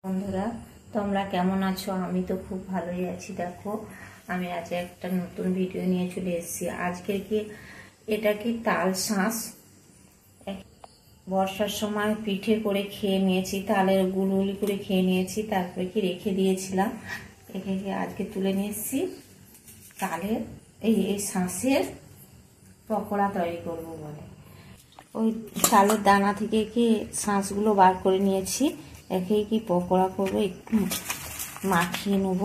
বন্ধুরা, তোমরা কেমন আছো? আমি তো খুব ভালোই আছি। দেখো, আমি আজ একটা নতুন ভিডিও নিয়ে চলে এসেছি। আজকে এটা কি তাল শাঁস। বর্ষার সময় পিঠে করে খেয়ে নিয়েছি, তালের গুলগুলি করে খেয়ে নিয়েছি, তারপরে কি রেখে দিয়েছিলাম। আজকে তুলে নিয়ে এসেছি তালের এই শাঁসের পকোড়া তৈরি করবো বলে। ওই তালের দানা থেকে কি শাঁসগুলো বার করে নিয়েছি, কি পকোড়া করবো, একটু মাখিয়ে নেব।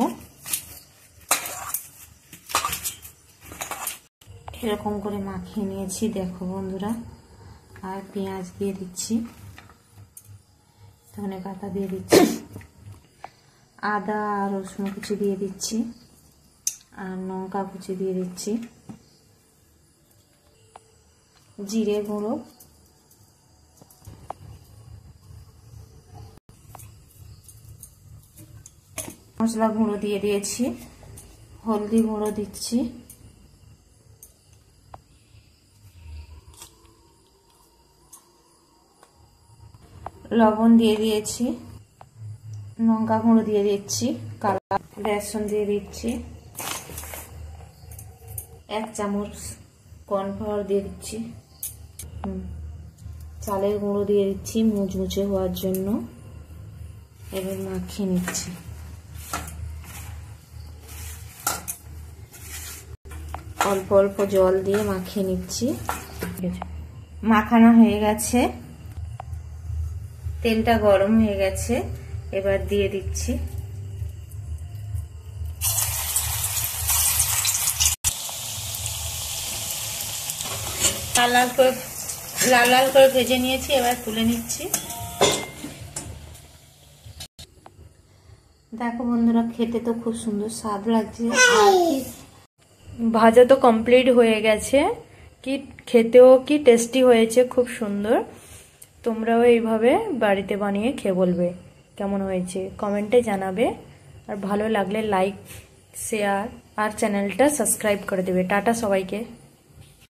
এরকম করে মাখিয়ে নিয়েছি, দেখো বন্ধুরা। আর পেঁয়াজ দিয়ে দিচ্ছি, ধনে পাতা দিয়ে দিচ্ছি, আদা আর রসুন কুচি দিয়ে দিচ্ছি, আর লঙ্কা কুচি দিয়ে দিচ্ছি, জিরে গুঁড়ো, মশলা গুঁড়ো দিয়ে দিয়েছি, হলদি গুঁড়ো দিচ্ছি, লবণ দিয়ে দিয়েছি, লঙ্কা গুঁড়ো দিয়ে দিচ্ছি, কালা বেসন দিয়ে দিচ্ছি, 1 চামচ কর্নফ্লাওয়ার দিয়ে দিচ্ছি, চালের গুঁড়ো দিয়ে দিচ্ছি মুচমুচে হওয়ার জন্য। এবার মাখিয়ে নিচ্ছি। অল্প অল্প জল দিয়ে মাখিয়ে নিচ্ছি। মাখানো হয়ে গেছে, তেলটা গরম হয়ে গেছে, এবার দিয়ে দিচ্ছি। লাল লাল করে ভেজে নিয়েছি, এবার তুলে নিচ্ছি। দেখো বন্ধুরা, খেতে তো খুব সুন্দর স্বাদ লাগছে। ভাজা তো কমপ্লিট হয়ে গেছে, কি খেতেও কি টেস্টি হয়েছে, খুব সুন্দর। তোমরাও এইভাবে বাড়িতে বানিয়ে খেয়ে বলবে কেমন হয়েছে, কমেন্টে জানাবে। আর ভালো লাগলে লাইক, শেয়ার আর চ্যানেলটা সাবস্ক্রাইব করে দেবে। টাটা সবাইকে।